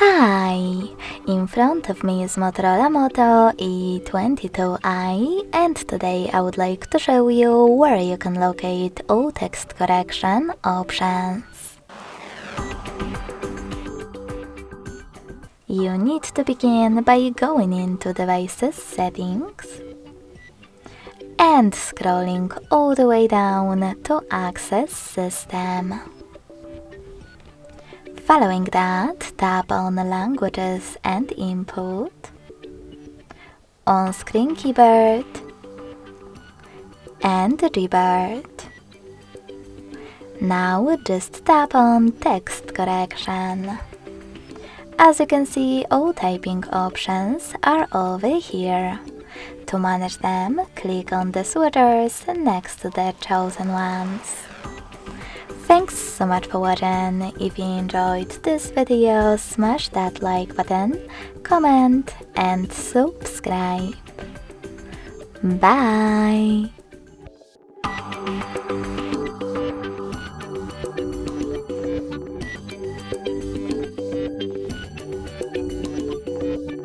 Hi! In front of me is Motorola Moto E22i, and today I would like to show you where you can locate all text correction options. You need to begin by going into Devices Settings and scrolling all the way down to Access System. Following that, tap on Languages and Input, On-Screen Keyboard, and Rebirth. Now just tap on Text Correction. As you can see, all typing options are over here. To manage them, click on the switchers next to the chosen ones. Thanks so much for watching. If you enjoyed this video, smash that like button, comment and subscribe. Bye!